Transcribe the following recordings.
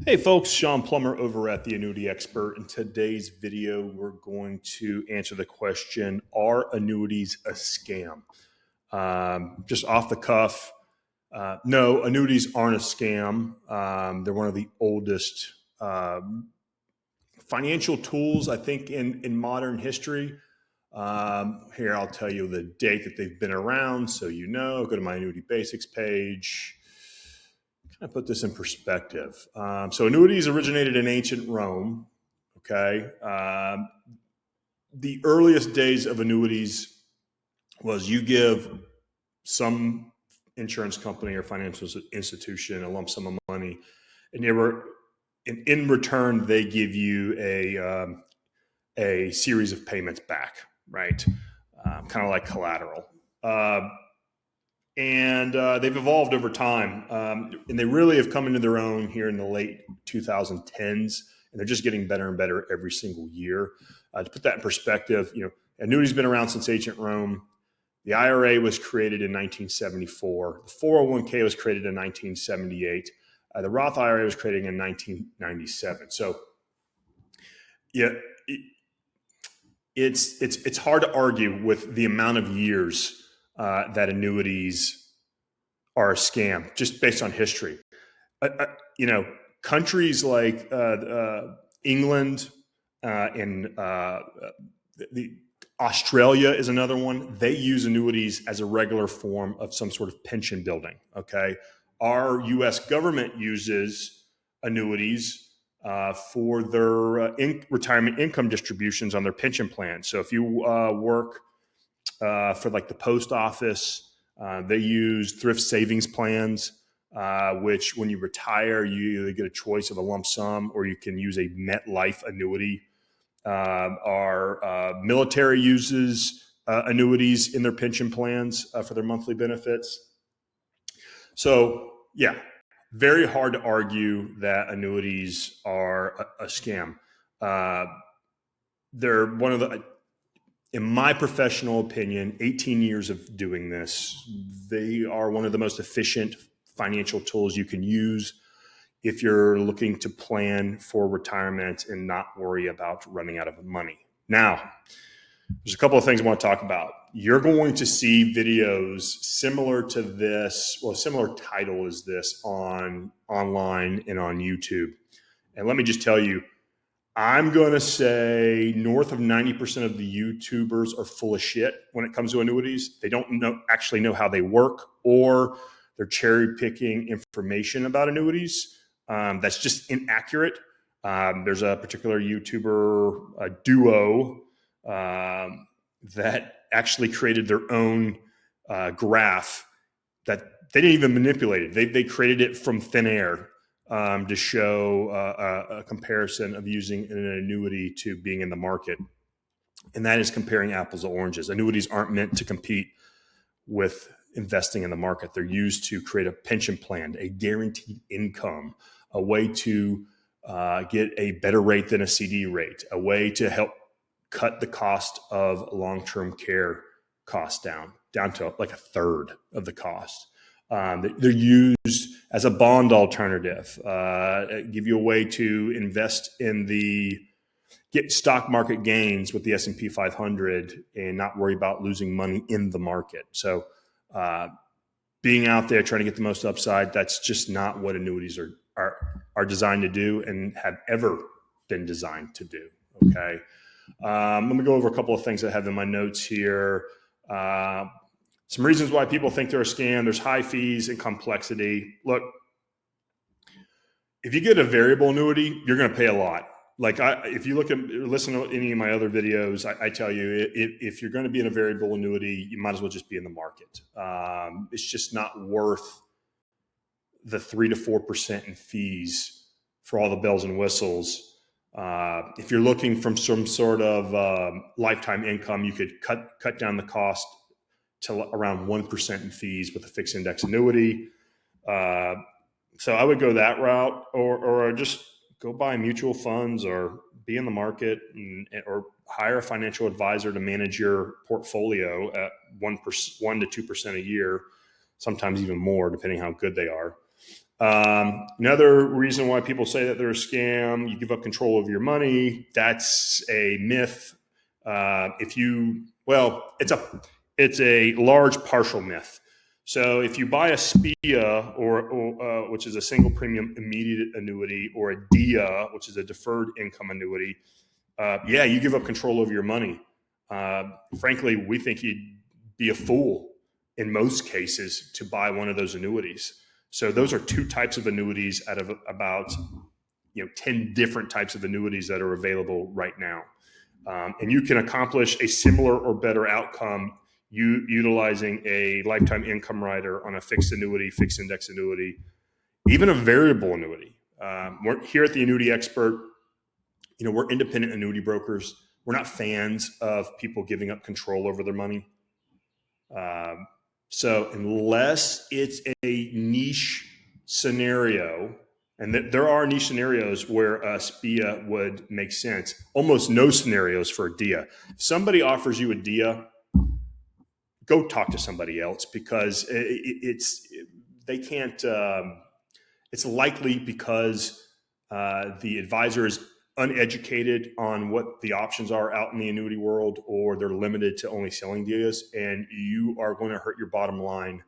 Hey folks, Shawn Plummer over at the Annuity Expert. In today's video, we're going to answer the question, are annuities a scam? Just off the cuff, no, annuities aren't a scam. They're one of the oldest financial tools, I think, in modern history. Here, I'll tell you the date that they've been around so you know. Go to my Annuity Basics page. I put this in perspective. So annuities originated in ancient Rome. Okay. The earliest days of annuities was you give some insurance company or financial institution a lump sum of money, and in return they give you a series of payments back, right? Kind of like collateral. And they've evolved over time, and they really have come into their own here in the late 2010s, and they're just getting better and better every single year. To put that in perspective, annuity's been around since ancient Rome. The IRA was created in 1974. The 401k was created in 1978. The Roth IRA was created in 1997. So, yeah, it's hard to argue with the amount of years that annuities are a scam, just based on history. Countries like England and Australia is another one. They use annuities as a regular form of some sort of pension building. Okay, our U.S. government uses annuities for their retirement income distributions on their pension plan. So if you work for like the post office, they use thrift savings plans, which when you retire, you either get a choice of a lump sum or you can use a MetLife annuity. Our military uses annuities in their pension plans for their monthly benefits. So yeah, very hard to argue that annuities are a scam. They're one of the, in my professional opinion, 18 years of doing this, they are one of the most efficient financial tools you can use if you're looking to plan for retirement and not worry about running out of money. Now, there's a couple of things I want to talk about. You're going to see videos similar to this, well, similar title as this online and on YouTube. And let me just tell you, I'm going to say north of 90% of the YouTubers are full of shit when it comes to annuities. They don't actually know how they work, or they're cherry picking information about annuities that's just inaccurate. There's a particular YouTuber duo that actually created their own graph that they didn't even manipulate it. They created it from thin air. To show a comparison of using an annuity to being in the market. And that is comparing apples to oranges. Annuities aren't meant to compete with investing in the market. They're used to create a pension plan, a guaranteed income, a way to get a better rate than a CD rate, a way to help cut the cost of long-term care costs down to like a third of the cost. They're used as a bond alternative, give you a way to invest in get stock market gains with the S&P 500 and not worry about losing money in the market. So being out there trying to get the most upside, that's just not what annuities are designed to do and have ever been designed to do. Okay. Let me go over a couple of things I have in my notes here. Some reasons why people think they're a scam. There's high fees and complexity. Look, if you get a variable annuity, you're going to pay a lot. Like if you listen to any of my other videos, I tell you, if you're going to be in a variable annuity, you might as well just be in the market. It's just not worth the 3 to 4% in fees for all the bells and whistles. If you're looking from some sort of lifetime income, you could cut down the cost to around 1% in fees with a fixed index annuity. So I would go that route, or just go buy mutual funds or be in the market or hire a financial advisor to manage your portfolio at 1 to 2% a year, sometimes even more, depending how good they are. Another reason why people say that they're a scam, you give up control of your money. That's a myth. It's a large partial myth. So if you buy a SPIA or which is a single premium immediate annuity, or a DIA, which is a deferred income annuity, you give up control of your money. Frankly, we think you'd be a fool in most cases to buy one of those annuities. So those are two types of annuities out of about 10 different types of annuities that are available right now. And you can accomplish a similar or better outcome utilizing a lifetime income rider on a fixed annuity, fixed index annuity, even a variable annuity. We're here at the Annuity Expert. We're independent annuity brokers. We're not fans of people giving up control over their money. So unless it's a niche scenario, and there are niche scenarios where a SPIA would make sense, almost no scenarios for a DIA. If somebody offers you a DIA, go talk to somebody else, because it's likely because the advisor is uneducated on what the options are out in the annuity world, or they're limited to only selling DIAs, and you are going to hurt your bottom line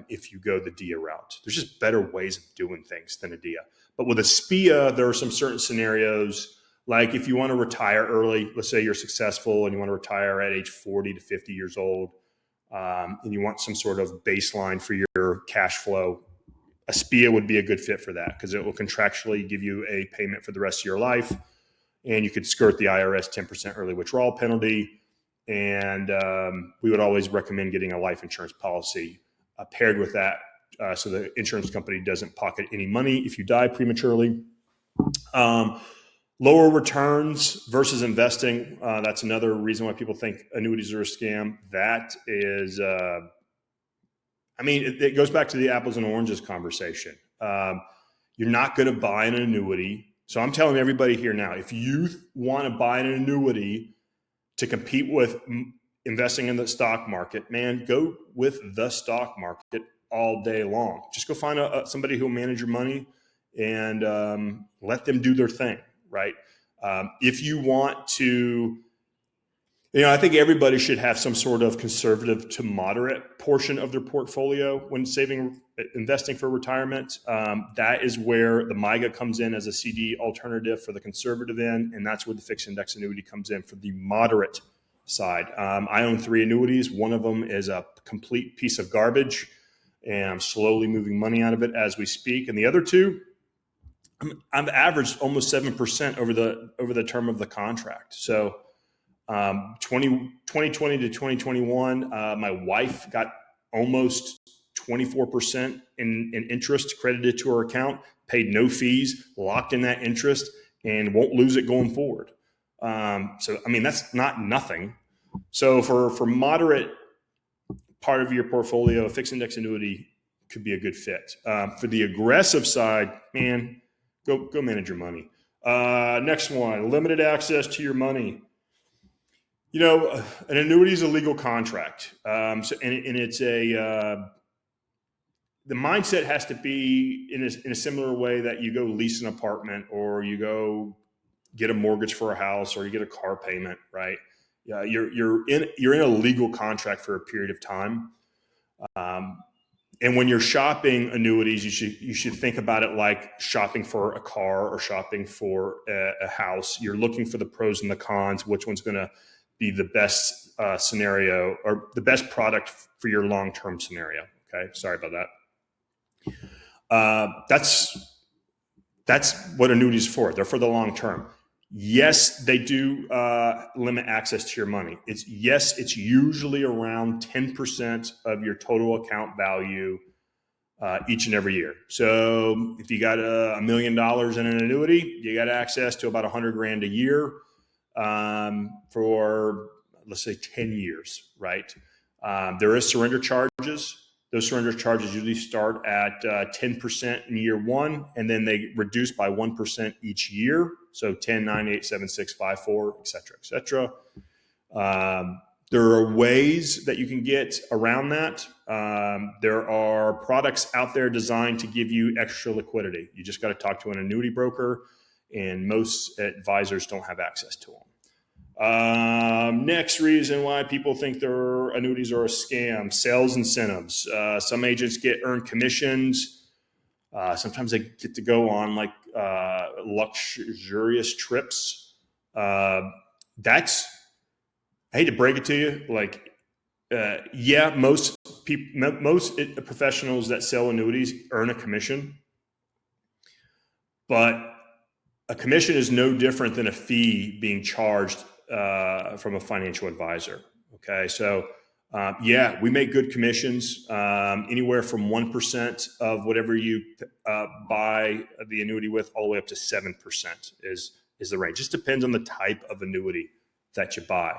if you go the DIA route. There's just better ways of doing things than a DIA. But with a SPIA, there are some certain scenarios, like if you want to retire early, let's say you're successful and you want to retire at age 40 to 50 years old, and you want some sort of baseline for your cash flow, a SPIA would be a good fit for that, because it will contractually give you a payment for the rest of your life, and you could skirt the IRS 10% early withdrawal penalty. And we would always recommend getting a life insurance policy paired with that, so the insurance company doesn't pocket any money if you die prematurely. Lower returns versus investing. That's another reason why people think annuities are a scam. That is... it goes back to the apples and oranges conversation. You're not going to buy an annuity. So I'm telling everybody here now, if you want to buy an annuity to compete with investing in the stock market, man, go with the stock market all day long. Just go find somebody who will manage your money and let them do their thing, right? If you want to... I think everybody should have some sort of conservative to moderate portion of their portfolio when investing for retirement. That is where the MYGA comes in as a CD alternative for the conservative end, and that's where the fixed index annuity comes in for the moderate side. I own 3 annuities. One of them is a complete piece of garbage, and I'm slowly moving money out of it as we speak. And the other 2, I've averaged almost 7% over the term of the contract. So 2020 to 2021, my wife got almost 24% in interest credited to her account, paid no fees, locked in that interest, and won't lose it going forward. That's not nothing. So for moderate part of your portfolio, a fixed index annuity could be a good fit. For the aggressive side, man, go manage your money. Next one, limited access to your money. An annuity is a legal contract. It's the mindset has to be in a similar way that you go lease an apartment, or you go get a mortgage for a house, or you get a car payment, right? You're in a legal contract for a period of time. And when you're shopping annuities, you should think about it like shopping for a car or shopping for a house. You're looking for the pros and the cons, which one's going to be the best scenario or the best product for your long-term scenario. Okay, sorry about that. That's what annuities are for. They're for the long term. Yes, they do limit access to your money. It's usually around 10% of your total account value each and every year. So if you got $1 million in an annuity, you got access to about $100,000 a year for, let's say, 10 years, right? There is surrender charges. Those surrender charges usually start at 10% in year 1, and then they reduce by 1% each year. So 10, 9, 8, 7, 6, 5, 4, et cetera, et cetera. There are ways that you can get around that. There are products out there designed to give you extra liquidity. You just got to talk to an annuity broker, and most advisors don't have access to them. Next reason why people think their annuities are a scam: sales incentives. Some agents get earned commissions. Sometimes they get to go on like luxurious trips. That's, I hate to break it to you, like, yeah, most professionals that sell annuities earn a commission, but a commission is no different than a fee being charged from a financial advisor. Okay, so yeah, we make good commissions, anywhere from 1% of whatever you buy the annuity with, all the way up to 7% is the range. Just depends on the type of annuity that you buy.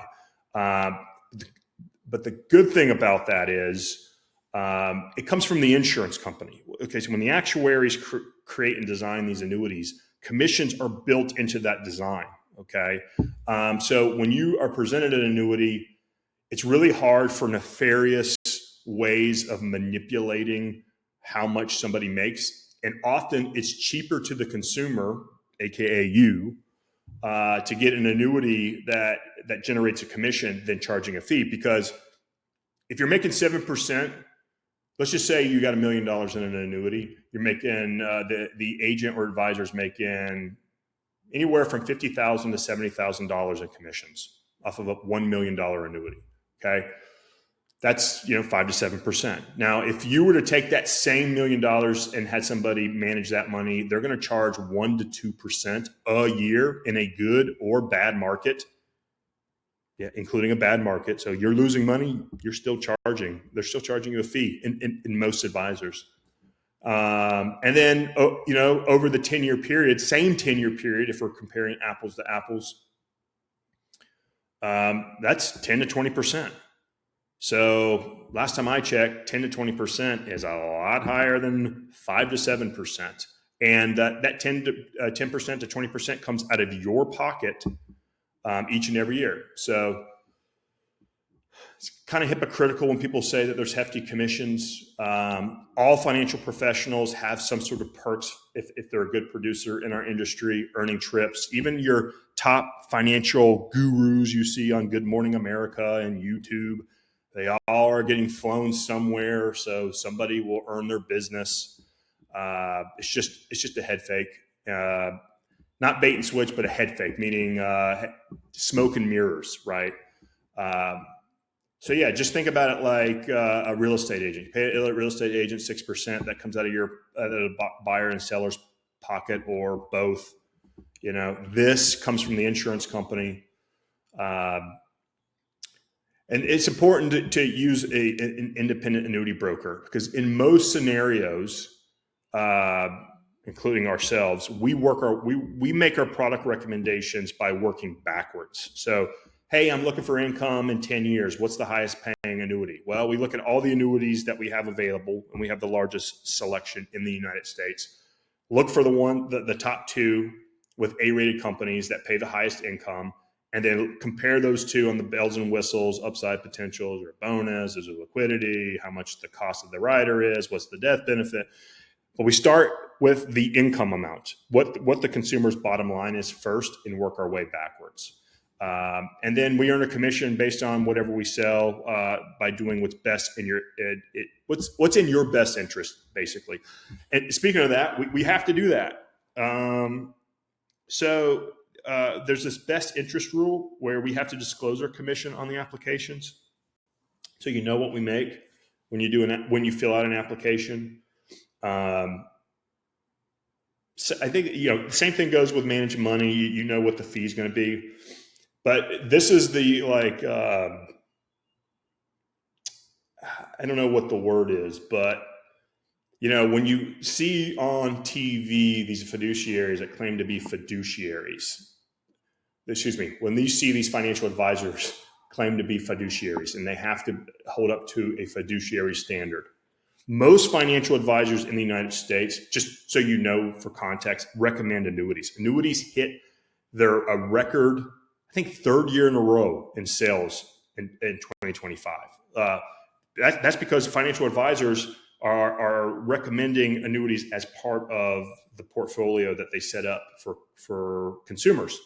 But the good thing about that is it comes from the insurance company. Okay, so when the actuaries create and design these annuities, commissions are built into that design. Okay, so when you are presented an annuity, it's really hard for nefarious ways of manipulating how much somebody makes, and often it's cheaper to the consumer, aka you, to get an annuity that generates a commission than charging a fee. Because if you're making 7%, let's just say you got $1 million in an annuity, you're making the agent or advisor's making anywhere from $50,000 to $70,000 in commissions off of a $1 million annuity. Okay, that's 5 to 7%. Now, if you were to take that same $1 million and had somebody manage that money, they're going to charge 1 to 2% a year in a good or bad market. Yeah, including a bad market. So you're losing money, you're still charging. They're still charging you a fee in most advisors. And then, over the 10-year period, same 10-year period, if we're comparing apples to apples, that's 10 to 20%. So last time I checked, 10 to 20% is a lot higher than 5 to 7%. And that 10% to 20% comes out of your pocket each and every year. So it's kind of hypocritical when people say that there's hefty commissions. All financial professionals have some sort of perks if they're a good producer in our industry, earning trips. Even your top financial gurus you see on Good Morning America and YouTube, they all are getting flown somewhere, so somebody will earn their business. It's just a head fake. Not bait and switch, but a head fake, meaning smoke and mirrors, right? So yeah, just think about it like a real estate agent. Pay a real estate agent 6%. That comes out of your buyer and seller's pocket, or both. This comes from the insurance company, and it's important to use an independent annuity broker, because in most scenarios, including ourselves, we make our product recommendations by working backwards. So, hey, I'm looking for income in 10 years. What's the highest paying annuity? Well, we look at all the annuities that we have available, and we have the largest selection in the United States. Look for the top two with A-rated companies that pay the highest income, and then compare those two on the bells and whistles, upside potentials, or bonus, is there liquidity, how much the cost of the rider is, what's the death benefit. But we start with the income amount, what the consumer's bottom line is first, and work our way backwards. And then we earn a commission based on whatever we sell by doing what's best in what's in your best interest, basically. And speaking of that, we have to do that. So there's this best interest rule where we have to disclose our commission on the applications, so you know what we make when you fill out an application. So I think the same thing goes with managing money. You know what the fee is going to be. But this is the I don't know what the word is, but when you see on TV these fiduciaries that claim to be fiduciaries, when you see these financial advisors claim to be fiduciaries, and they have to hold up to a fiduciary standard. Most financial advisors in the United States, just so you know for context, recommend annuities. Annuities hit a record, I think, third year in a row in sales in 2025. That's because financial advisors are recommending annuities as part of the portfolio that they set up for consumers.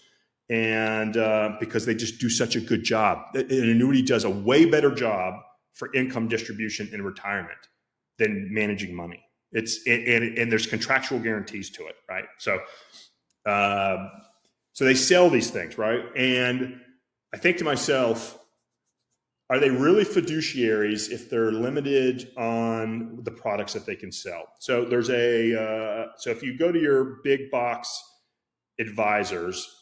And because they just do such a good job. An annuity does a way better job for income distribution in retirement than managing money. And there's contractual guarantees to it, right? So they sell these things, right? And I think to myself, are they really fiduciaries if they're limited on the products that they can sell? So there's so if you go to your big box advisors,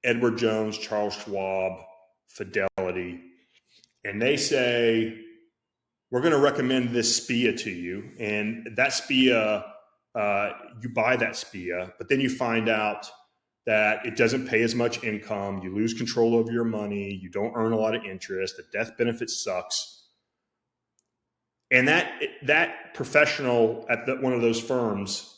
Edward Jones, Charles Schwab, Fidelity, and they say, we're going to recommend this SPIA to you. And that SPIA, you buy that SPIA, but then you find out that it doesn't pay as much income. You lose control over your money. You don't earn a lot of interest. The death benefit sucks. And that professional at one of those firms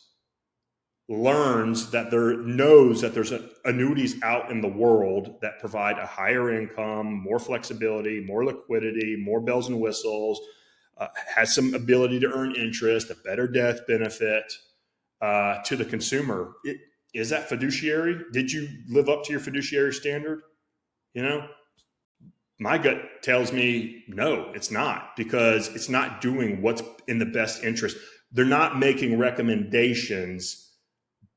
knows that there's annuities out in the world that provide a higher income, more flexibility, more liquidity, more bells and whistles, has some ability to earn interest, a better death benefit to the consumer. Is that fiduciary? Did you live up to your fiduciary standard? My gut tells me no, it's not, because it's not doing what's in the best interest. They're not making recommendations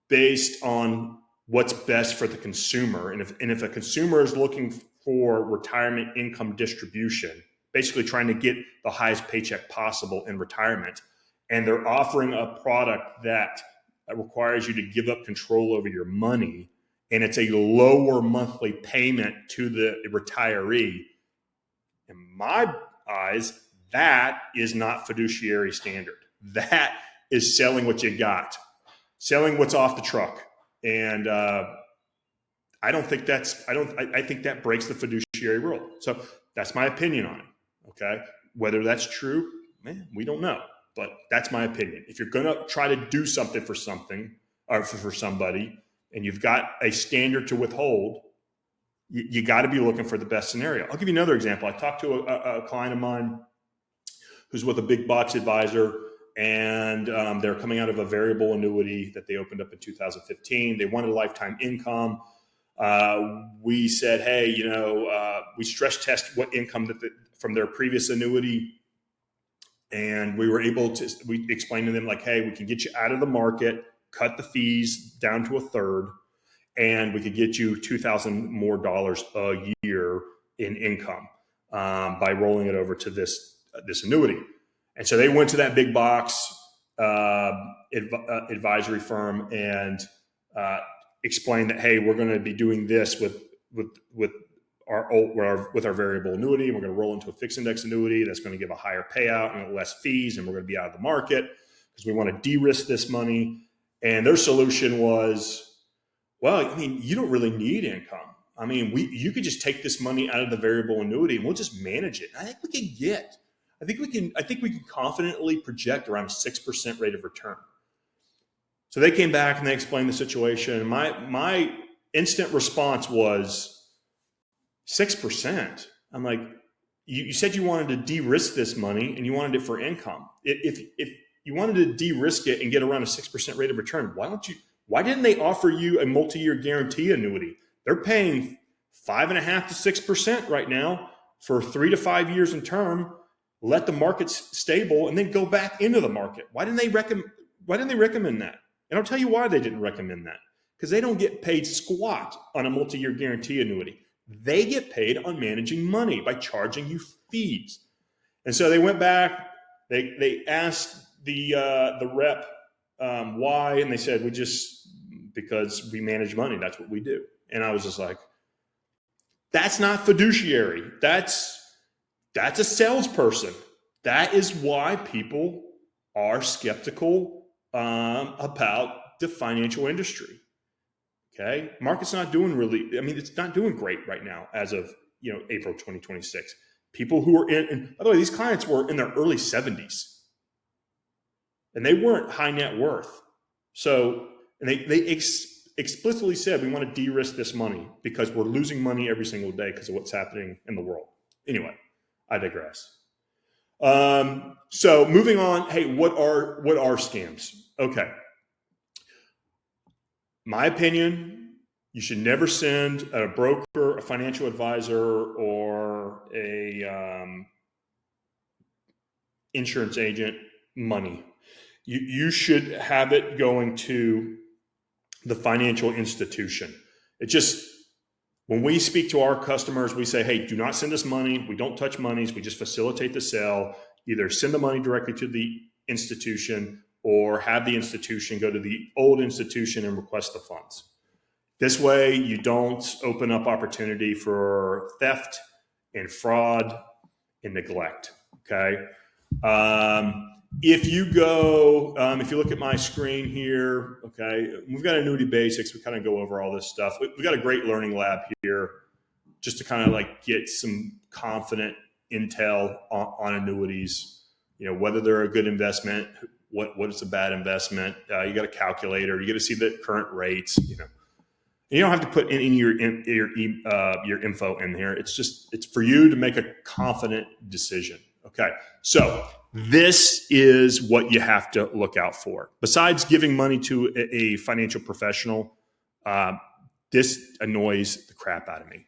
based on what's best for the consumer. And if a consumer is looking for retirement income distribution, basically trying to get the highest paycheck possible in retirement, and they're offering a product that requires you to give up control over your money, and it's a lower monthly payment to the retiree, in my eyes, that is not fiduciary standard. That is selling what you got, selling what's off the truck. And I think that breaks the fiduciary rule. So that's my opinion on it. Okay. Whether that's true, man, we don't know, but that's my opinion. If you're going to try to do something for something or for somebody, and you've got a standard to withhold, you got to be looking for the best scenario. I'll give you another example. I talked to a client of mine who's with a big box advisor, and they're coming out of a variable annuity that they opened up in 2015. They wanted a lifetime income. We said, hey, we stress test what income from their previous annuity. And we explained to them, like, hey, we can get you out of the market, cut the fees down to a third, and we could get you $2,000 more a year in income by rolling it over to this annuity. And so they went to that big box advisory firm and explained that, hey, we're going to be doing this with our variable annuity, and we're going to roll into a fixed index annuity that's going to give a higher payout and less fees, and we're going to be out of the market because we want to de-risk this money. And their solution was, well, you don't really need income. You could just take this money out of the variable annuity and we'll just manage it. I think we can confidently project around a 6% rate of return. So they came back and they explained the situation. My instant response was 6%. I'm like, you said you wanted to de-risk this money and you wanted it for income. If you wanted to de-risk it and get around a 6% rate of return, why didn't they offer you a multi-year guarantee annuity? They're paying 5.5% to 6% right now for 3 to 5 years in term. Let the markets stable and then go back into the market. Why didn't they recommend that? And I'll tell you why they didn't recommend that. Because they don't get paid squat on a multi-year guarantee annuity. They get paid on managing money by charging you fees. And so they went back. They asked the rep why, and they said, because we manage money. That's what we do. And I was just like, that's not fiduciary. That's a salesperson. That is why people are skeptical about the financial industry. Okay. Market's not doing it's not doing great right now as of, April 2026. People who are and by the way, these clients were in their early 70s and they weren't high net worth. So, and they explicitly said we want to de-risk this money because we're losing money every single day because of what's happening in the world. Anyway, I digress. So moving on. Hey, what are scams? Okay. My opinion, you should never send a broker, a financial advisor, or a insurance agent money. You should have it going to the financial institution. It just, when we speak to our customers, we say, hey, do not send us money. We don't touch monies. We just facilitate the sale. Either send the money directly to the institution or have the institution go to the old institution and request the funds. This way, you don't open up opportunity for theft and fraud and neglect, okay? If you go, if you look at my screen here, okay, we've got Annuity Basics. We kind of go over all this stuff. We've got a great learning lab here just to kind of like get some confident intel on annuities, you know, whether they're a good investment, what is a bad investment. You got a calculator. You got to see the current rates, you know. You don't have to put in your info in here. It's for you to make a confident decision. Okay, so this is what you have to look out for. Besides giving money to a financial professional, this annoys the crap out of me.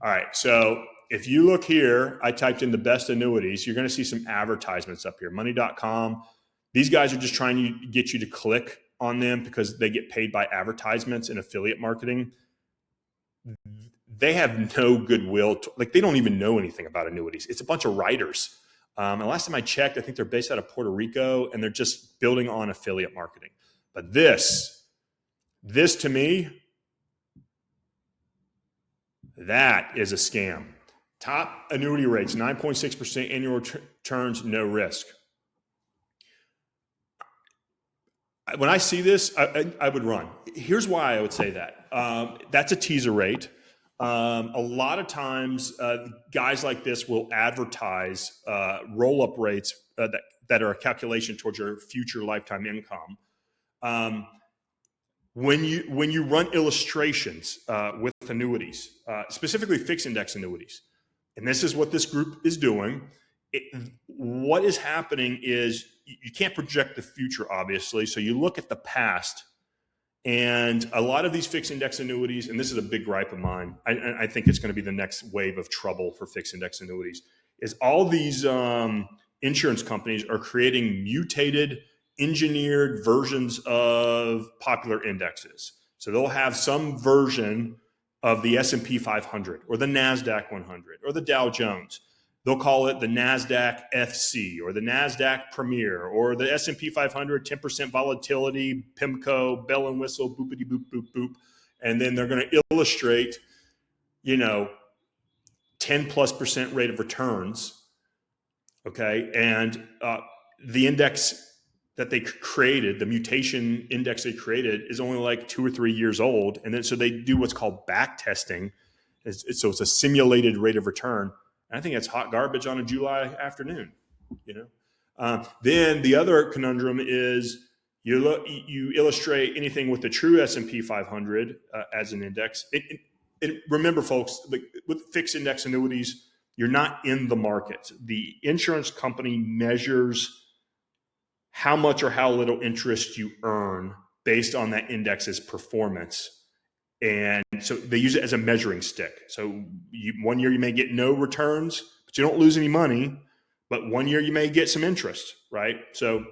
All right, so if you look here, I typed in the best annuities. You're going to see some advertisements up here. Money.com. These guys are just trying to get you to click on them because they get paid by advertisements and affiliate marketing. They have no goodwill. Like, they don't even know anything about annuities. It's a bunch of writers. And last time I checked, I think they're based out of Puerto Rico, and they're just building on affiliate marketing. But this to me, that is a scam. Top annuity rates, 9.6% annual returns, no risk. When I see this, I would run. Here's why I would say that. That's a teaser rate. A lot of times, guys like this will advertise roll-up rates that are a calculation towards your future lifetime income. When you run illustrations with annuities, specifically fixed index annuities, and this is what this group is doing, what is happening is you can't project the future, obviously. So you look at the past, and a lot of these fixed index annuities, and this is a big gripe of mine, I think it's going to be the next wave of trouble for fixed index annuities, is all these insurance companies are creating mutated, engineered versions of popular indexes. So they'll have some version of the S&P 500 or the NASDAQ 100 or the Dow Jones. They'll call it the NASDAQ FC or the NASDAQ Premier or the S&P 500, 10% volatility, PIMCO, bell and whistle, boopity boop, boop, boop. And then they're going to illustrate, 10+% rate of returns. Okay. And the index that they created, the mutation index they created, is only like 2 or 3 years old. And then so they do what's called back testing. So it's a simulated rate of return. I think it's hot garbage on a July afternoon, Then the other conundrum is you illustrate anything with the true S&P 500 as an index. Remember, folks, with fixed index annuities, you're not in the market. The insurance company measures how much or how little interest you earn based on that index's performance. And so they use it as a measuring stick. So 1 year you may get no returns, but you don't lose any money. But 1 year you may get some interest, right? So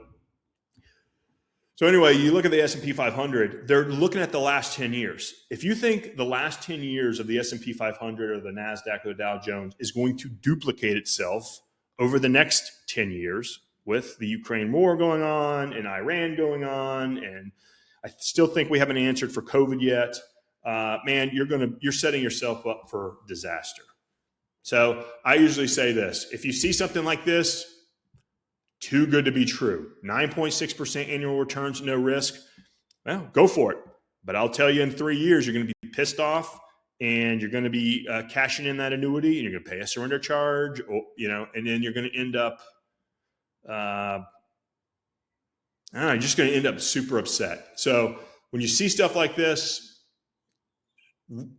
anyway, you look at the S&P 500, they're looking at the last 10 years. If you think the last 10 years of the S&P 500 or the NASDAQ or the Dow Jones is going to duplicate itself over the next 10 years with the Ukraine war going on and Iran going on, and I still think we haven't answered for COVID yet, man, you're setting yourself up for disaster. So I usually say this: if you see something like this, too good to be true, 9.6% annual returns, no risk, well, go for it. But I'll tell you, in 3 years, you're going to be pissed off, and you're going to be cashing in that annuity, and you're going to pay a surrender charge, and then you're going to end up, you're just going to end up super upset. So when you see stuff like this,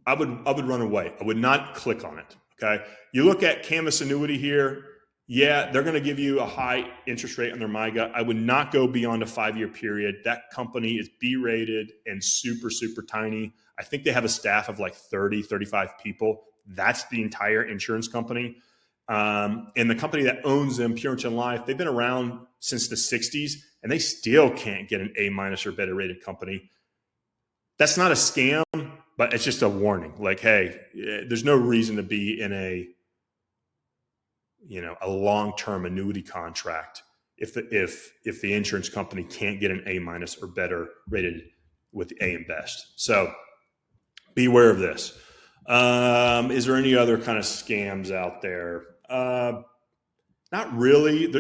I would run away. I would not click on it. Okay. You look at Canvas Annuity here. Yeah, they're going to give you a high interest rate on their MIGA. I would not go beyond a 5-year period. That company is B-rated and super, super tiny. I think they have a staff of like 30, 35 people. That's the entire insurance company. And the company that owns them, Puritan Life, they've been around since the 60s, and they still can't get an A- or better rated company. That's not a scam, but it's just a warning. Like, hey, there's no reason to be in a long-term annuity contract if the insurance company can't get an A- or better rated with AM Best. So beware of this. Is there any other kind of scams out there? Not really.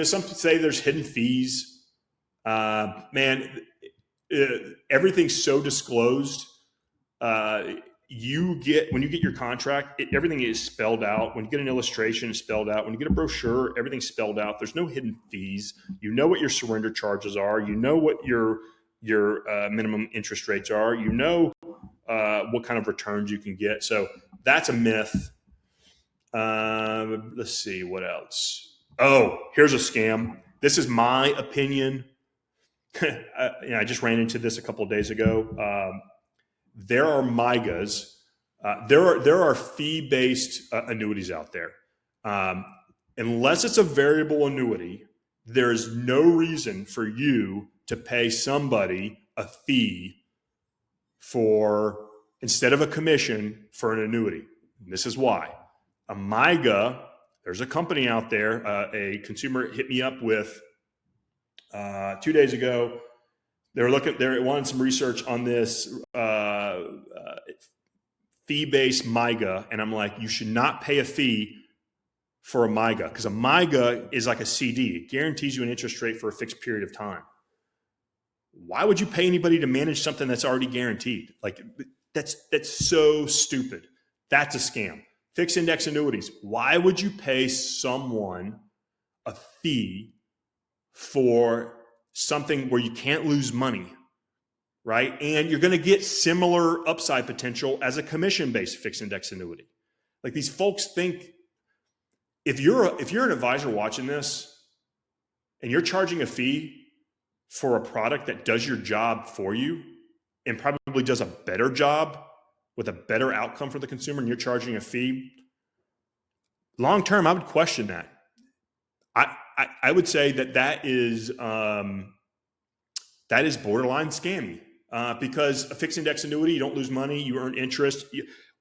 Some say there's hidden fees. Man, everything's so disclosed. When you get your contract, everything is spelled out. When you get an illustration, it's spelled out. When you get a brochure, everything's spelled out. There's no hidden fees. You know what your surrender charges are. You know what your minimum interest rates are. You know what kind of returns you can get. So that's a myth. Let's see what else. Oh, here's a scam. This is my opinion. I just ran into this a couple of days ago. There are MIGAs. There are fee-based annuities out there. Unless it's a variable annuity, there is no reason for you to pay somebody a fee instead of a commission for an annuity. And this is why. A MIGA, there's a company out there, a consumer hit me up with 2 days ago. They wanted some research on this fee-based MIGA, and I'm like, you should not pay a fee for a MIGA, because a MIGA is like a CD. It guarantees you an interest rate for a fixed period of time. Why would you pay anybody to manage something that's already guaranteed? Like, that's so stupid. That's a scam. Fixed index annuities. Why would you pay someone a fee for something where you can't lose money, right? And you're going to get similar upside potential as a commission-based fixed index annuity. Like, these folks think, if you're an advisor watching this and you're charging a fee for a product that does your job for you and probably does a better job with a better outcome for the consumer, and you're charging a fee, long term, I would question that. I would say that is borderline scammy, because a fixed index annuity, you don't lose money, you earn interest.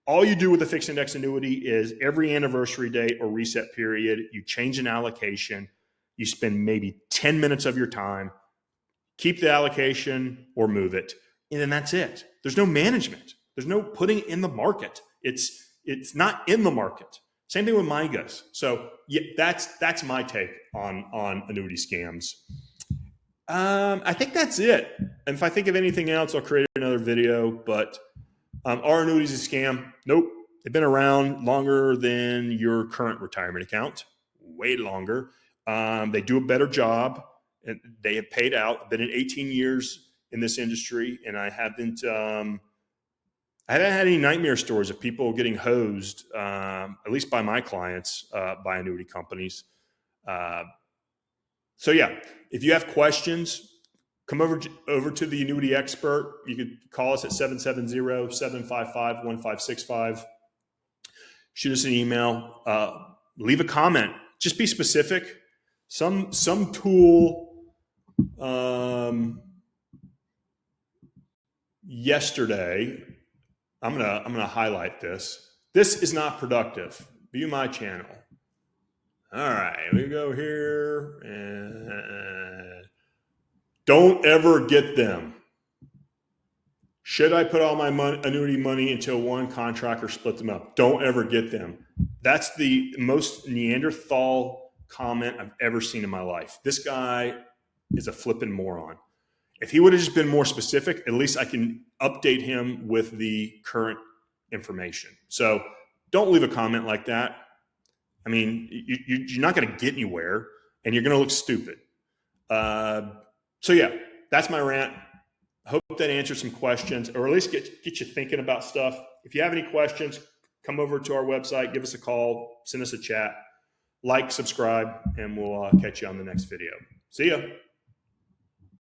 All you do with a fixed index annuity is every anniversary date or reset period, you change an allocation, you spend maybe 10 minutes of your time, keep the allocation or move it, and then that's it. There's no management. There's no putting it in the market. It's not in the market. Same thing with MIGAs. So yeah, that's my take on annuity scams. I think that's it. And if I think of anything else, I'll create another video. But are annuities a scam? Nope. They've been around longer than your current retirement account, way longer. They do a better job, and they have paid out. I've been in 18 years in this industry, and I haven't had any nightmare stories of people getting hosed, at least by my clients, by annuity companies. So yeah, if you have questions, come over to the Annuity Expert. You could call us at 770-755-1565. Shoot us an email. Leave a comment. Just be specific. Some tool yesterday. I'm gonna highlight this. This is not productive. View my channel. All right, we go here, and don't ever get them. Should I put all my annuity money into one contract or split them up? Don't ever get them. That's the most Neanderthal comment I've ever seen in my life. This guy is a flipping moron. If he would have just been more specific, at least I can update him with the current information. So don't leave a comment like that. I mean, you're not going to get anywhere, and you're going to look stupid. So yeah, that's my rant. Hope that answers some questions, or at least get you thinking about stuff. If you have any questions, come over to our website, give us a call, send us a chat, like, subscribe, and we'll catch you on the next video. See ya.